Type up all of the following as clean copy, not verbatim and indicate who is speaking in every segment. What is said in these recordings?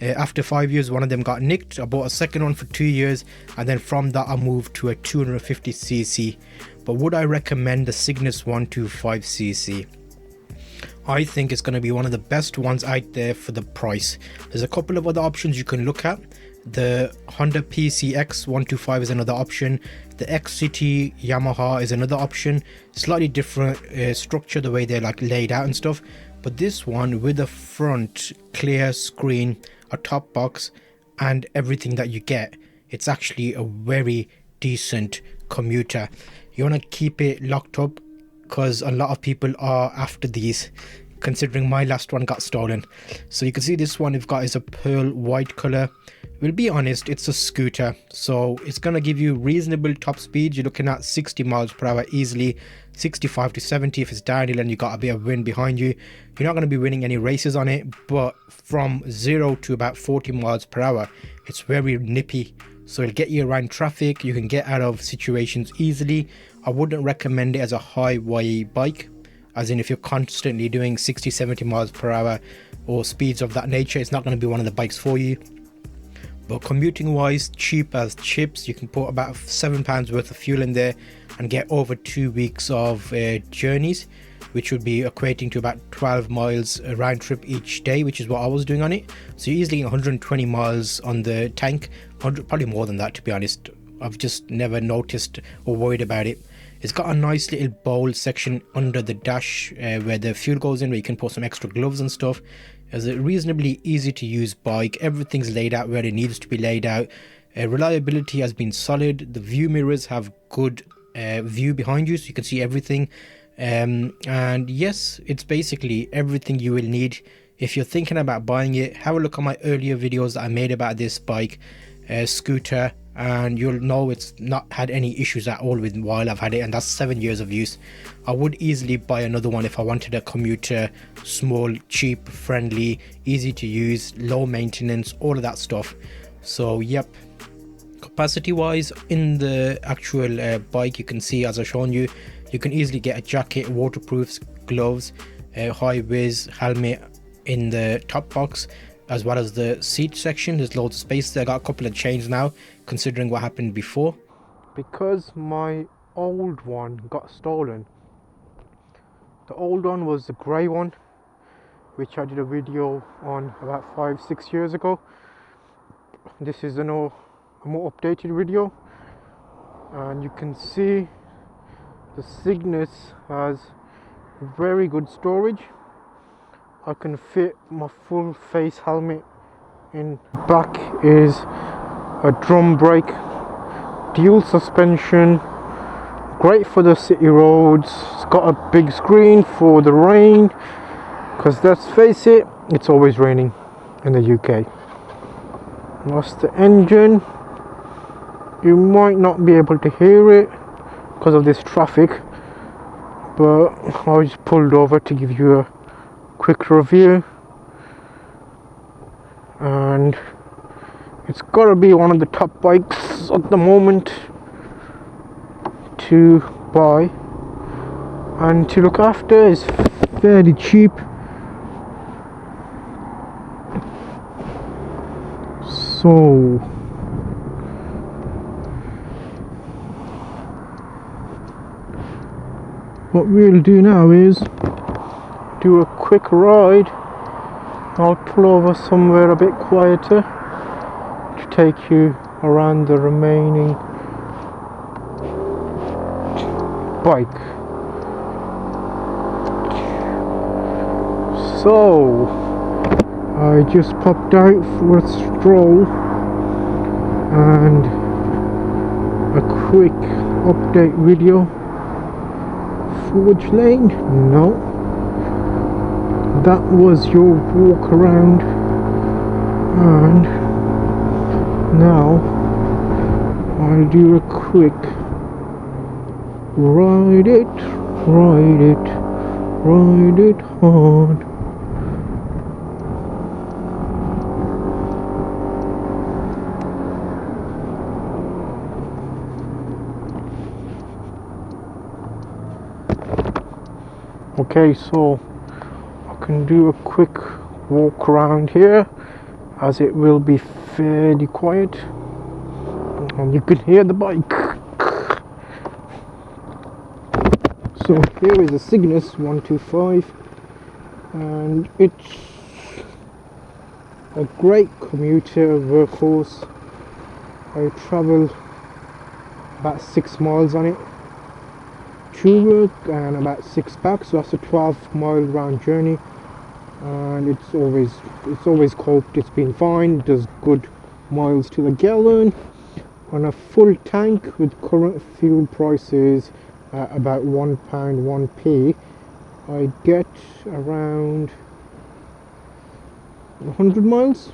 Speaker 1: After 5 years, one of them got nicked. I bought a second one for 2 years, and then from that I moved to a 250cc. But would I recommend the Cygnus 125cc? I think it's going to be one of the best ones out there for the price. There's a couple of other options you can look at. The Honda PCX 125 is another option. The XCT Yamaha is another option. Slightly different structure, the way they're like laid out and stuff. But this one with a front clear screen, a top box, and everything that you get, it's actually a very decent commuter. You want to keep it locked up because a lot of people are after these, considering my last one got stolen. So you can see this one I've got is a pearl white color. We'll be honest, it's a scooter, so it's going to give you reasonable top speed. You're looking at 60 miles per hour easily, 65 to 70 if it's downhill and you got a bit of wind behind you. You're not going to be winning any races on it, but from 0 to about 40 miles per hour, it's very nippy. So it'll get you around traffic, you can get out of situations easily. I wouldn't recommend it as a high YE bike, as in if you're constantly doing 60-70 miles per hour or speeds of that nature, it's not going to be one of the bikes for you. But commuting wise, cheap as chips. You can put about £7 worth of fuel in there and get over 2 weeks of journeys, which would be equating to about 12 miles a round trip each day, which is what I was doing on it. So you're easily 120 miles on the tank, probably more than that to be honest. I've just never noticed or worried about it. It's got a nice little bowl section under the dash where the fuel goes in, where you can put some extra gloves and stuff. It's a reasonably easy to use bike. Everything's laid out where it needs to be laid out. Reliability has been solid. The view mirrors have good view behind you, so you can see everything. And yes, it's basically everything you will need. If you're thinking about buying it, have a look at my earlier videos that I made about this bike scooter, and you'll know it's not had any issues at all with while I've had it, and that's 7 years of use. I would easily buy another one if I wanted a commuter, small, cheap, friendly, easy to use, low maintenance, all of that stuff. So yep, capacity wise in the actual bike, you can see, as I've shown you, you can easily get a jacket, waterproofs, gloves, high vis helmet in the top box, as well as the seat section. There's loads of space there. I got a couple of chains now, considering what happened before. Because my old one got stolen, the old one was the grey one, which I did a video on about 5-6 years ago. This is a more updated video, and you can see the Cygnus has very good storage. I can fit my full face helmet in. Back is a drum brake, dual suspension, great for the city roads. It's got a big screen for the rain, because let's face it, it's always raining in the UK. That's the engine. You might not be able to hear it because of this traffic, but I just pulled over to give you a quick review, and it's got to be one of the top bikes at the moment to buy and to look after. It's fairly cheap, so what we'll do now is do a quick ride. I'll pull over somewhere a bit quieter to take you around the remaining bike. So I just popped out for a stroll and a quick update video. Forge lane? No. That was your walk around, and now I'll do a quick ride it hard. Okay, so I can do a quick walk around here as it will be fairly quiet and you can hear the bike. So here is a Cygnus 125 and it's a great commuter workhorse. I travel about 6 miles on it to work and about 6 back, so that's a 12-mile round journey, and it's always coped. It's been fine, does good miles to the gallon on a full tank with current fuel prices at about £1 1p. I get around 100 miles,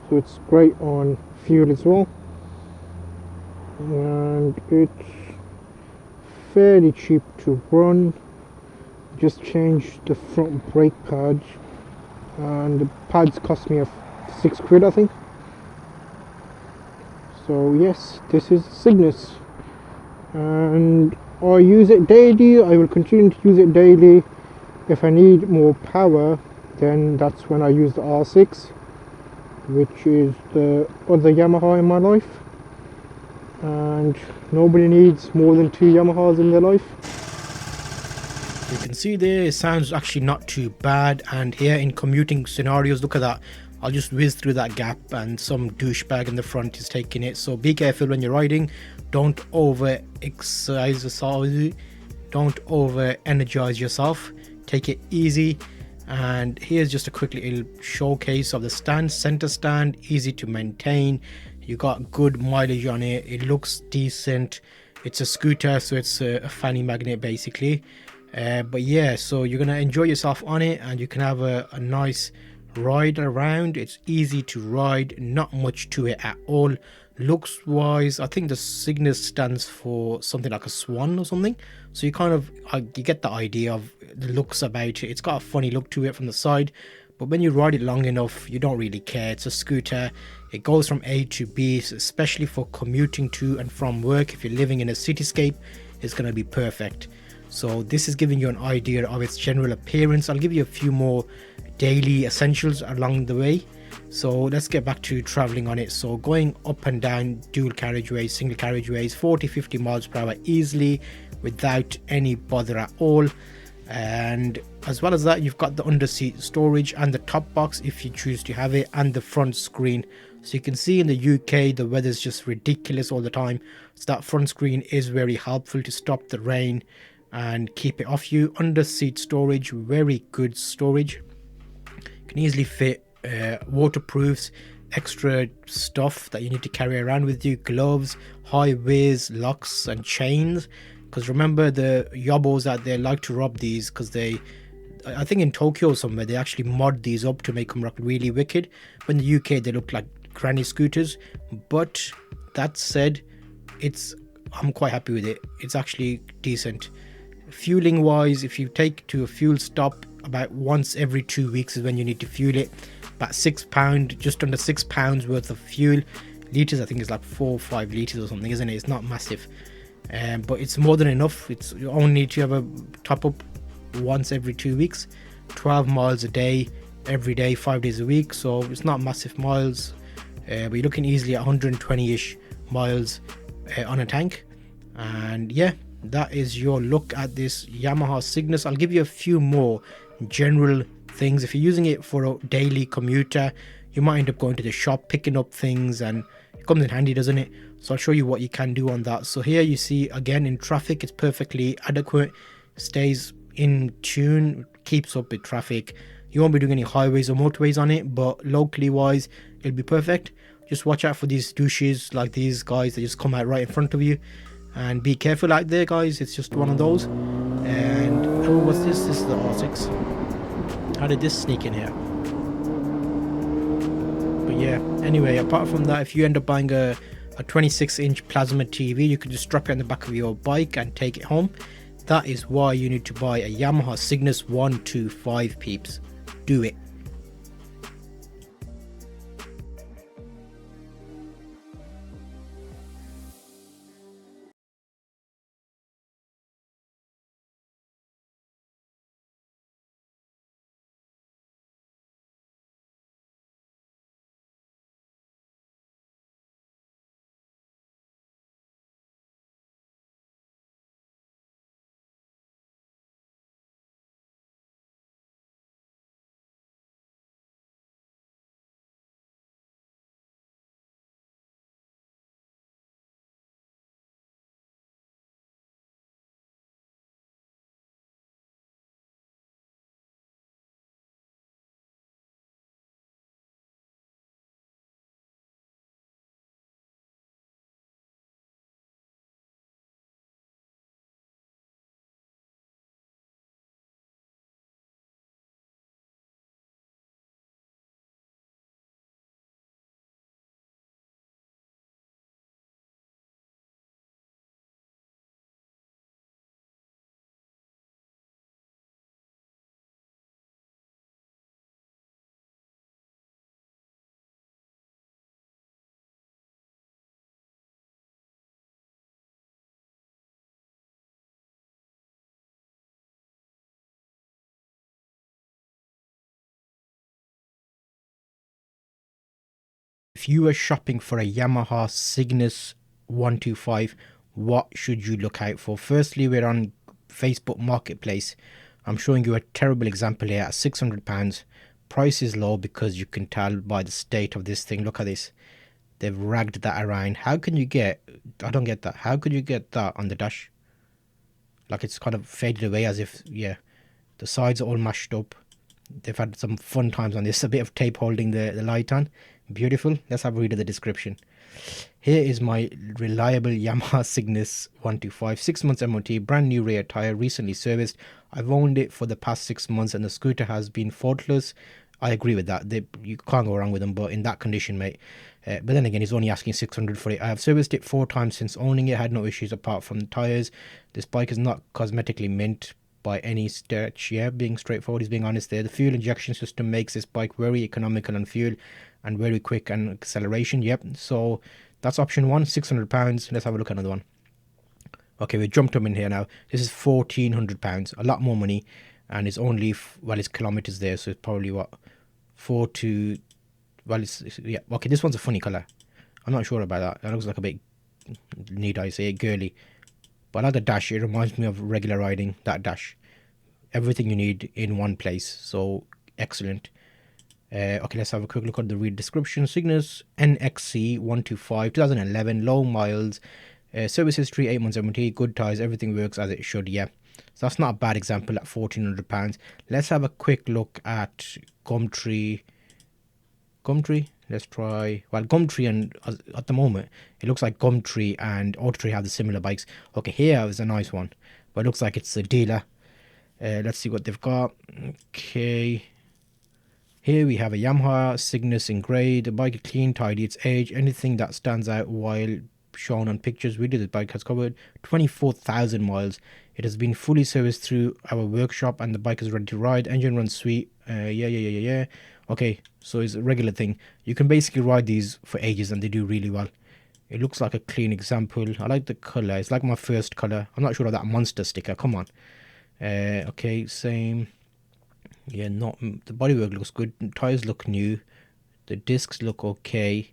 Speaker 1: so it's great on fuel as well, and it's fairly cheap to run. Just changed the front brake pads and the pads cost me £6 I think. So yes, this is Cygnus and I use it daily. I will continue to use it daily. If I need more power, then that's when I use the R6, which is the other Yamaha in my life, and nobody needs more than 2 Yamahas in their life. You can see there it sounds actually not too bad, and here in commuting scenarios, look at that, I'll just whiz through that gap and some douchebag in the front is taking it. So be careful when you're riding, don't over exercise yourself, don't over energize yourself, take it easy. And here's just a quick little showcase of the stand. Center stand, easy to maintain, you got good mileage on it, it looks decent. It's a scooter, so it's a fanny magnet basically, but yeah, so you're gonna enjoy yourself on it and you can have a nice ride around. It's easy to ride, not much to it at all. Looks wise, I think the Cygnus stands for something like a swan or something, so you kind of you get the idea of the looks about it. It's got a funny look to it from the side, but when you ride it long enough you don't really care. It's a scooter, it goes from A to B, especially for commuting to and from work. If you're living in a cityscape, it's going to be perfect. So this is giving you an idea of its general appearance. I'll give you a few more daily essentials along the way. So let's get back to traveling on it. So going up and down dual carriageways, single carriageways, 40-50 miles per hour easily without any bother at all. And as well as that, you've got the underseat storage and the top box if you choose to have it, and the front screen. So you can see in the UK the weather's just ridiculous all the time, so that front screen is very helpful to stop the rain and keep it off you. Underseat storage, very good storage, can easily fit waterproofs, extra stuff that you need to carry around with you, gloves, high vis locks and chains, because remember the yobbos out there like to rob these, because I think in Tokyo somewhere they actually mod these up to make them look really wicked, but in the UK they look like granny scooters. But that said, I'm quite happy with it. It's actually decent. Fueling wise, if you take to a fuel stop about once every 2 weeks is when you need to fuel it. About £6, just under £6 worth of fuel. Liters, I think it's like 4 or 5 liters or something, isn't it? It's not massive, but it's more than enough. You only need to have a top up once every 2 weeks, 12 miles a day, every day, 5 days a week. So it's not massive miles, but you're looking easily at 120-ish miles on a tank. And yeah, that is your look at this Yamaha Cygnus. I'll give you a few more general things. If you're using it for a daily commuter, you might end up going to the shop picking up things, and it comes in handy, doesn't it? So I'll show you what you can do on that. So here you see again in traffic it's perfectly adequate, stays in tune, keeps up with traffic. You won't be doing any highways or motorways on it, but locally wise it'll be perfect. Just watch out for these douches like these guys that just come out right in front of you, and be careful out there, guys. It's just one of those. And oh, what's this? This is the R6. How did this sneak in here? But yeah, anyway, apart from that, if you end up buying a 26-inch plasma TV, you can just strap it on the back of your bike and take it home. That is why you need to buy a Yamaha Cygnus 125, peeps. Do it. If you were shopping for a Yamaha Cygnus 125, what should you look out for? Firstly, we're on Facebook Marketplace. I'm showing you a terrible example here at £600. Price is low because you can tell by the state of this thing. Look at this. They've ragged that around. How can you get... I don't get that. How could you get that on the dash? Like it's kind of faded away as if... Yeah. The sides are all mashed up. They've had some fun times on this. A bit of tape holding the light on. Beautiful. Let's have a read of the description. Here is my reliable Yamaha Cygnus 125, 6 months MOT, brand new rear tyre, recently serviced. I've owned it for the past 6 months and the scooter has been faultless. I agree with that. You can't go wrong with them, but in that condition, mate. But then again, he's only asking 600 for it. I have serviced it 4 times since owning it, had no issues apart from the tyres. This bike is not cosmetically mint by any stretch. Yeah, being straightforward, he's being honest there. The fuel injection system makes this bike very economical on fuel and very quick on acceleration. Yep, so that's option 1, £600. Let's have a look at another one. Okay, we jumped them in here now. This is £1,400, a lot more money, and it's only, well, it's kilometers there, so it's probably what, 4 to, well, yeah, okay, this one's a funny color. I'm not sure about that. That looks like a bit, need I say, girly. But I like the dash. It reminds me of regular riding, that dash. Everything you need in one place, so excellent. Okay, let's have a quick look at the read description. Cygnus NXC 125, 2011, low miles, service history, 8 months MOT, good tyres, everything works as it should. Yeah, so that's not a bad example at £1,400. Let's have a quick look at Gumtree. Let's try, well, Gumtree, and at the moment it looks like Gumtree and Autotree have the similar bikes. Okay, here is a nice one, but it looks like it's a dealer. Let's see what they've got. Okay, here we have a Yamaha Cygnus in grey. The bike is clean, tidy, its age, anything that stands out while shown on pictures. Really, the bike has covered 24,000 miles. It has been fully serviced through our workshop and the bike is ready to ride. Engine runs sweet. Yeah. Okay, so it's a regular thing. You can basically ride these for ages and they do really well. It looks like a clean example. I like the colour. It's like my first colour. I'm not sure of that monster sticker. Come on. Okay, same. Yeah, not the bodywork looks good. Tires look new. The discs look okay.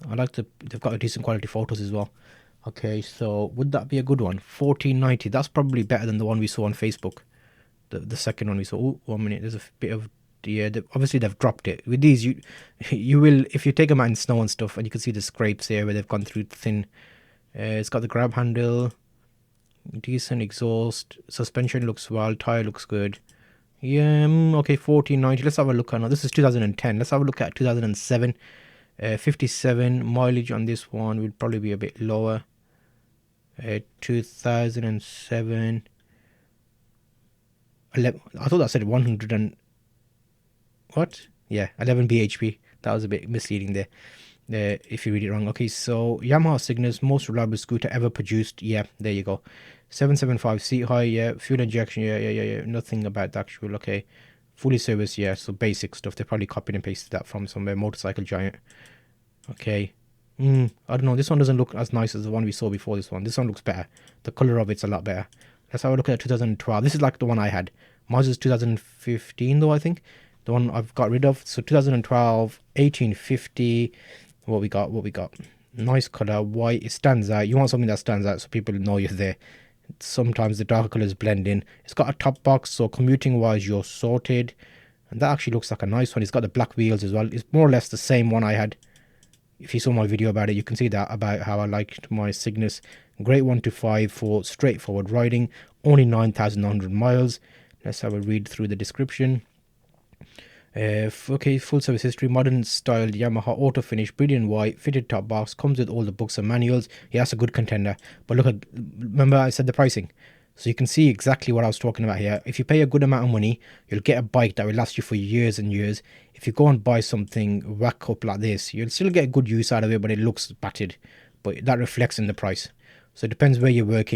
Speaker 1: I like they've got a decent quality photos as well. Okay, so would that be a good one? 1490. That's probably better than the one we saw on Facebook. The second one we saw. Oh, 1 minute. There's a bit of, yeah. Obviously they've dropped it. With these, you will, if you take them out in snow and stuff, and you can see the scrapes here where they've gone through thin. It's got the grab handle. Decent exhaust. Suspension looks well. Tire looks good. Yeah, okay, 1490. Let's have a look on. This is 2010. Let's have a look at 2007. 57 mileage on this one would probably be a bit lower. 2007. 11, I thought that said 100 and what? Yeah, 11 bhp. That was a bit misleading there. If you read it wrong. Okay, so Yamaha Cygnus, most reliable scooter ever produced. Yeah, there you go. 775 seat height. Yeah, fuel injection. Yeah. Nothing about the actual. Okay, fully serviced. Yeah, so basic stuff. They probably copied and pasted that from somewhere. Motorcycle Giant. Okay. I don't know. This one doesn't look as nice as the one we saw before. This one looks better. The color of it's a lot better. Let's have a look at 2012. This is like the one I had. Mine is 2015 though, I think. The one I've got rid of. So 2012, 1850. What we got? Nice color, white. It stands out. You want something that stands out so people know you're there. Sometimes the darker colors blend in. It's got a top box, so commuting wise you're sorted. And that actually looks like a nice one. It's got the black wheels as well. It's more or less the same one I had. If you saw my video about it, you can see that about how I liked my Cygnus. Great 125 for straightforward riding. Only 9,900 miles. Let's have a read through the description. Okay, full service history, modern style Yamaha auto finish, brilliant white, fitted top box, comes with all the books and manuals. Yeah, that's a good contender. But look at, remember I said the pricing. So you can see exactly what I was talking about here. If you pay a good amount of money, you'll get a bike that will last you for years and years. If you go and buy something whack up like this, you'll still get good use out of it, but it looks battered. But that reflects in the price. So it depends where you're working.